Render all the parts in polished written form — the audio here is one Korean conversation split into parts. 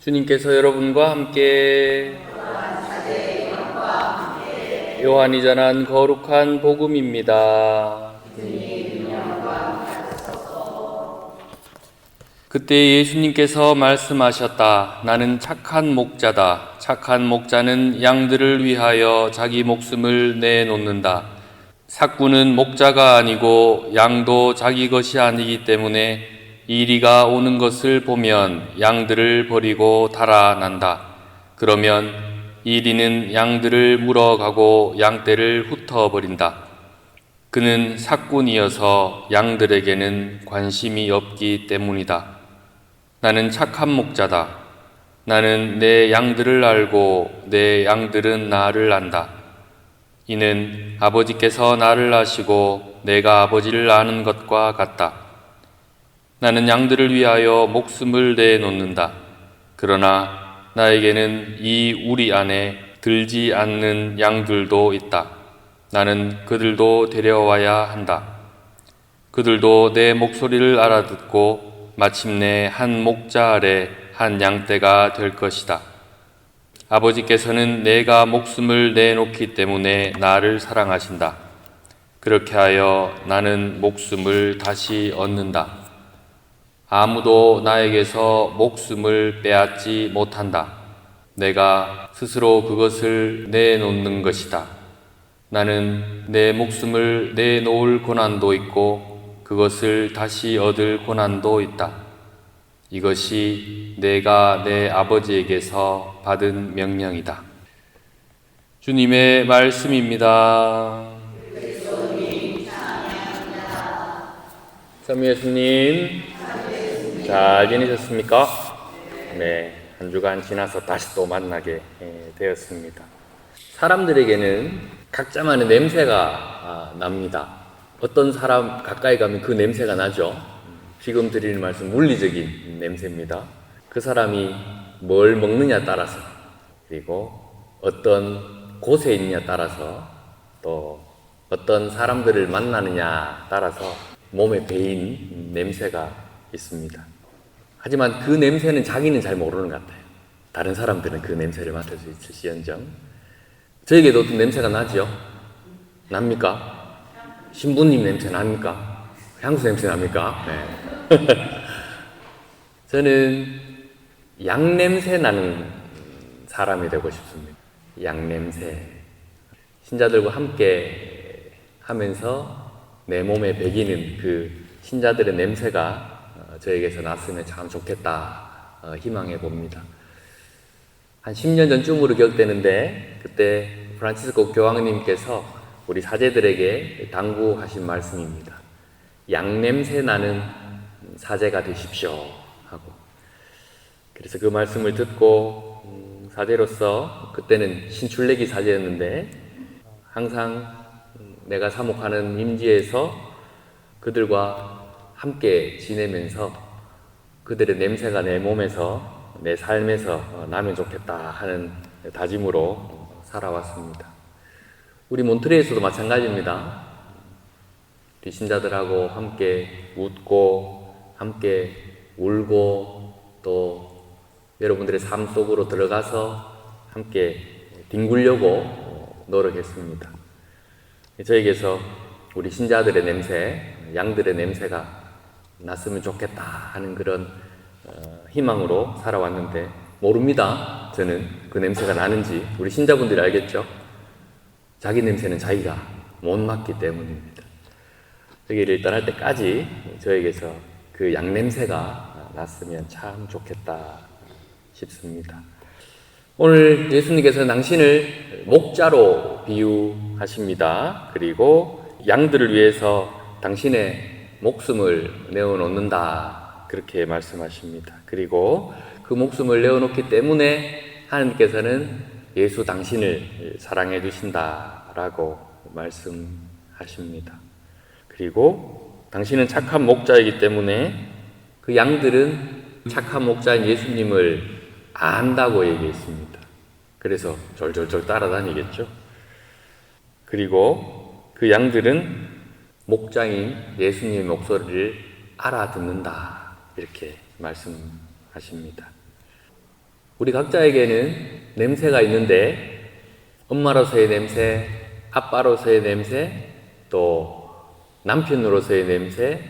주님께서 여러분과 함께 요한이 전한 거룩한 복음입니다. 그때 예수님께서 말씀하셨다. 나는 착한 목자다. 착한 목자는 양들을 위하여 자기 목숨을 내놓는다. 삭구는 목자가 아니고 양도 자기 것이 아니기 때문에 이리가 오는 것을 보면 양들을 버리고 달아난다. 그러면 이리는 양들을 물어가고 양떼를 흩어버린다. 그는 삭군이어서 양들에게는 관심이 없기 때문이다. 나는 착한 목자다. 나는 내 양들을 알고 내 양들은 나를 안다. 이는 아버지께서 나를 아시고 내가 아버지를 아는 것과 같다. 나는 양들을 위하여 목숨을 내놓는다. 그러나 나에게는 이 우리 안에 들지 않는 양들도 있다. 나는 그들도 데려와야 한다. 그들도 내 목소리를 알아듣고 마침내 한 목자 아래 한 양떼가 될 것이다. 아버지께서는 내가 목숨을 내놓기 때문에 나를 사랑하신다. 그렇게 하여 나는 목숨을 다시 얻는다. 아무도 나에게서 목숨을 빼앗지 못한다. 내가 스스로 그것을 내놓는 것이다. 나는 내 목숨을 내놓을 고난도 있고 그것을 다시 얻을 고난도 있다. 이것이 내가 내 아버지에게서 받은 명령이다. 주님의 말씀입니다. 참 예수님 잘 지내셨습니까? 네, 한 주간 지나서 다시 또 만나게 되었습니다. 사람들에게는 각자만의 냄새가 납니다. 어떤 사람 가까이 가면 그 냄새가 나죠. 지금 드리는 말씀 물리적인 냄새입니다. 그 사람이 뭘 먹느냐 따라서, 그리고 어떤 곳에 있느냐 따라서, 또 어떤 사람들을 만나느냐 따라서 몸에 배인 냄새가 있습니다. 하지만 그 냄새는 자기는 잘 모르는 것 같아요. 다른 사람들은 그 냄새를 맡을 수 있을지언정 저에게도 어떤 냄새가 나죠? 납니까? 신부님 냄새 납니까? 향수 냄새 납니까? 네. 저는 양 냄새 나는 사람이 되고 싶습니다. 양 냄새. 신자들과 함께 하면서 내 몸에 배기는 그 신자들의 냄새가 저에게서 났으면 참 좋겠다 희망해 봅니다. 한 10년 전쯤으로 기억되는데 그때 프란치스코 교황님께서 우리 사제들에게 당부하신 말씀입니다. 양냄새 나는 사제가 되십시오 하고, 그래서 그 말씀을 듣고 사제로서 그때는 신출내기 사제였는데 항상 내가 사목하는 임지에서 그들과 함께 지내면서 그들의 냄새가 내 몸에서 내 삶에서 나면 좋겠다 하는 다짐으로 살아왔습니다. 우리 몬트레에서도 마찬가지입니다. 우리 신자들하고 함께 웃고 함께 울고 또 여러분들의 삶 속으로 들어가서 함께 뒹굴려고 노력했습니다. 저에게서 우리 신자들의 냄새, 양들의 냄새가 났으면 좋겠다 하는 그런 희망으로 살아왔는데 모릅니다. 저는 그 냄새가 나는지. 우리 신자분들이 알겠죠? 자기 냄새는 자기가 못 맡기 때문입니다. 여기를 떠날 때까지 저에게서 그 양 냄새가 났으면 참 좋겠다 싶습니다. 오늘 예수님께서는 당신을 목자로 비유하십니다. 그리고 양들을 위해서 당신의 목숨을 내어놓는다 그렇게 말씀하십니다. 그리고 그 목숨을 내어놓기 때문에 하나님께서는 예수 당신을 사랑해 주신다라고 말씀하십니다. 그리고 당신은 착한 목자이기 때문에 그 양들은 착한 목자인 예수님을 안다고 얘기했습니다. 그래서 졸졸졸 따라다니겠죠. 그리고 그 양들은 목자인 예수님의 목소리를 알아듣는다 이렇게 말씀하십니다. 우리 각자에게는 냄새가 있는데 엄마로서의 냄새, 아빠로서의 냄새, 또 남편으로서의 냄새,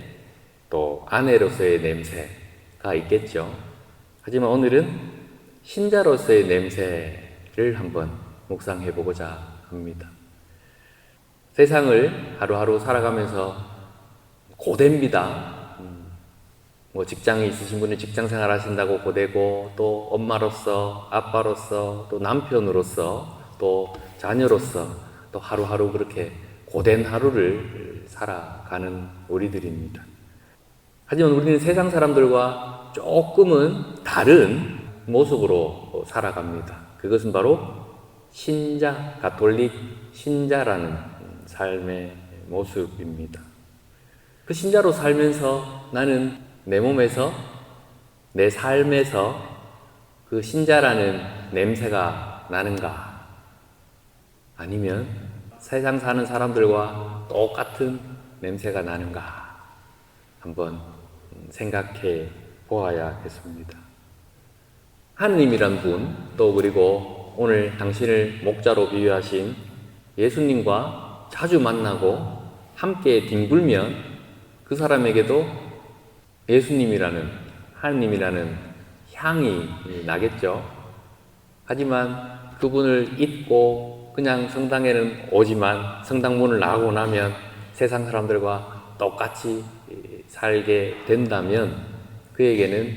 또 아내로서의 냄새가 있겠죠. 하지만 오늘은 신자로서의 냄새를 한번 묵상해 보고자 합니다. 세상을 하루하루 살아가면서 고됩니다. 직장이 있으신 분은 직장 생활 하신다고 고되고, 또 엄마로서, 아빠로서, 또 남편으로서, 또 자녀로서, 또 하루하루 그렇게 고된 하루를 살아가는 우리들입니다. 하지만 우리는 세상 사람들과 조금은 다른 모습으로 살아갑니다. 그것은 바로 신자, 가톨릭 신자라는 삶의 모습입니다. 그 신자로 살면서 나는 내 몸에서, 내 삶에서 그 신자라는 냄새가 나는가? 아니면 세상 사는 사람들과 똑같은 냄새가 나는가? 한번 생각해 보아야겠습니다. 하느님이란 분, 또 그리고 오늘 당신을 목자로 비유하신 예수님과 자주 만나고 함께 뒹굴면 그 사람에게도 예수님이라는, 하느님이라는 향이 나겠죠. 하지만 그분을 잊고 그냥 성당에는 오지만 성당문을 나가고 나면 세상 사람들과 똑같이 살게 된다면 그에게는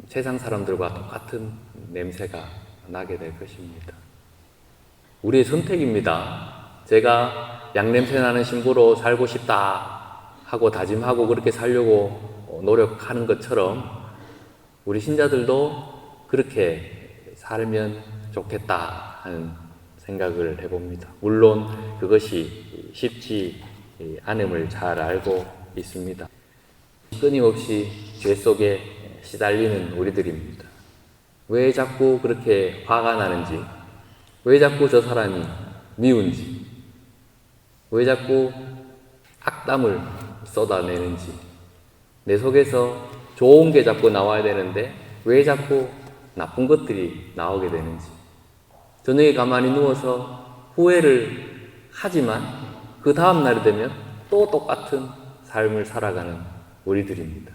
세상 사람들과 똑같은 냄새가 나게 될 것입니다. 우리의 선택입니다. 제가 양냄새 나는 신부로 살고 싶다 하고 다짐하고 그렇게 살려고 노력하는 것처럼 우리 신자들도 그렇게 살면 좋겠다 하는 생각을 해봅니다. 물론 그것이 쉽지 않음을 잘 알고 있습니다. 끊임없이 죄 속에 시달리는 우리들입니다. 왜 자꾸 그렇게 화가 나는지, 왜 자꾸 저 사람이 미운지, 왜 자꾸 악담을 쏟아내는지, 내 속에서 좋은 게 자꾸 나와야 되는데 왜 자꾸 나쁜 것들이 나오게 되는지, 저녁에 가만히 누워서 후회를 하지만 그 다음 날이 되면 또 똑같은 삶을 살아가는 우리들입니다.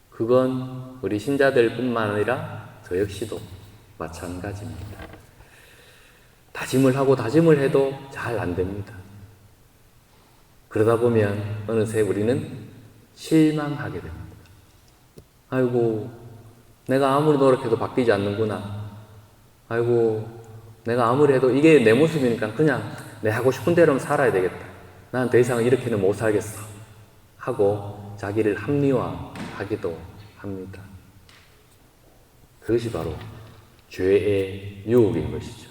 그건 우리 신자들 뿐만 아니라 저 역시도 마찬가지입니다. 다짐을 하고 다짐을 해도 잘 안 됩니다. 그러다 보면 어느새 우리는 실망하게 됩니다. 아이고, 내가 아무리 노력해도 바뀌지 않는구나. 아이고, 내가 아무리 해도 이게 내 모습이니까 그냥 내 하고 싶은 대로 살아야 되겠다. 난 더 이상 이렇게는 못 살겠어. 하고 자기를 합리화하기도 합니다. 그것이 바로 죄의 유혹인 것이죠.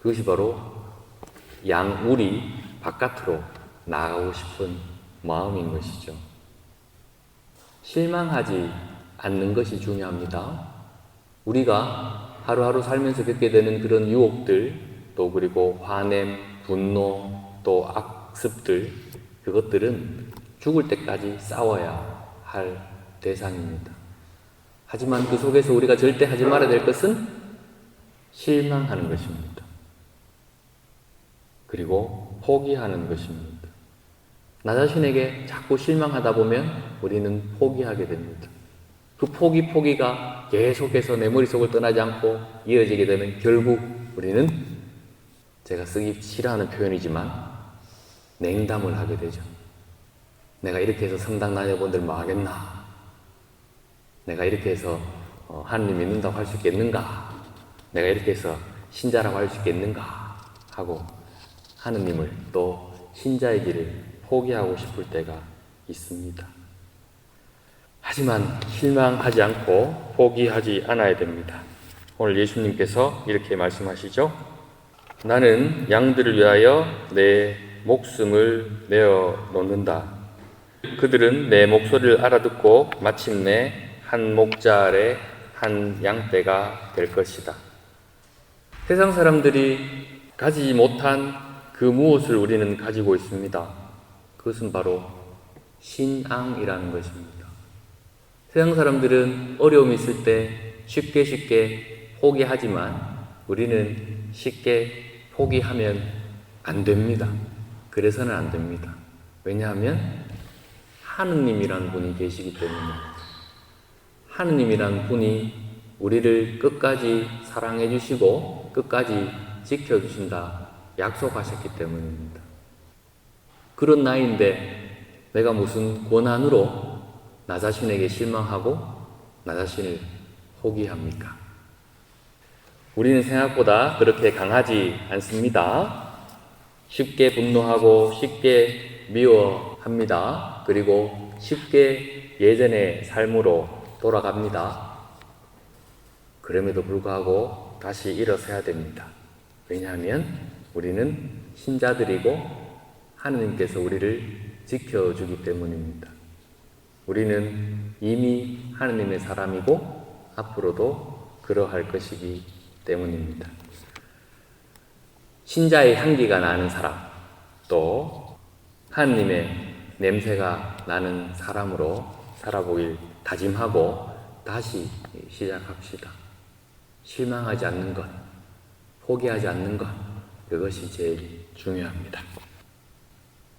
그것이 바로 양울이 바깥으로 나가고 싶은 마음인 것이죠. 실망하지 않는 것이 중요합니다. 우리가 하루하루 살면서 겪게 되는 그런 유혹들, 또 그리고 화냄, 분노, 또 악습들, 그것들은 죽을 때까지 싸워야 할 대상입니다. 하지만 그 속에서 우리가 절대 하지 말아야 될 것은 실망하는 것입니다. 그리고 포기하는 것입니다. 나 자신에게 자꾸 실망하다 보면 우리는 포기하게 됩니다. 그 포기가 계속해서 내 머릿속을 떠나지 않고 이어지게 되면 결국 우리는, 제가 쓰기 싫어하는 표현이지만, 냉담을 하게 되죠. 내가 이렇게 해서 성당 다녀본들 뭐 하겠나? 내가 이렇게 해서 하나님 믿는다고 할 수 있겠는가? 내가 이렇게 해서 신자라고 할 수 있겠는가? 하고 하느님을, 또 신자의 길을 포기하고 싶을 때가 있습니다. 하지만 실망하지 않고 포기하지 않아야 됩니다. 오늘 예수님께서 이렇게 말씀하시죠. 나는 양들을 위하여 내 목숨을 내어 놓는다. 그들은 내 목소리를 알아듣고 마침내 한 목자 아래 한 양떼가 될 것이다. 세상 사람들이 가지지 못한 그 무엇을 우리는 가지고 있습니다. 그것은 바로 신앙이라는 것입니다. 세상 사람들은 어려움이 있을 때 쉽게 포기하지만 우리는 쉽게 포기하면 안 됩니다. 그래서는 안 됩니다. 왜냐하면 하느님이라는 분이 계시기 때문에, 하느님이라는 분이 우리를 끝까지 사랑해 주시고 끝까지 지켜주신다 약속하셨기 때문입니다. 그런 나이인데 내가 무슨 권한으로 나 자신에게 실망하고 나 자신을 포기합니까? 우리는 생각보다 그렇게 강하지 않습니다. 쉽게 분노하고 쉽게 미워합니다. 그리고 쉽게 예전의 삶으로 돌아갑니다. 그럼에도 불구하고 다시 일어서야 됩니다. 왜냐하면 우리는 신자들이고 하느님께서 우리를 지켜주기 때문입니다. 우리는 이미 하느님의 사람이고 앞으로도 그러할 것이기 때문입니다. 신자의 향기가 나는 사람, 또 하느님의 냄새가 나는 사람으로 살아보길 다짐하고 다시 시작합시다. 실망하지 않는 것, 포기하지 않는 것, 그것이 제일 중요합니다.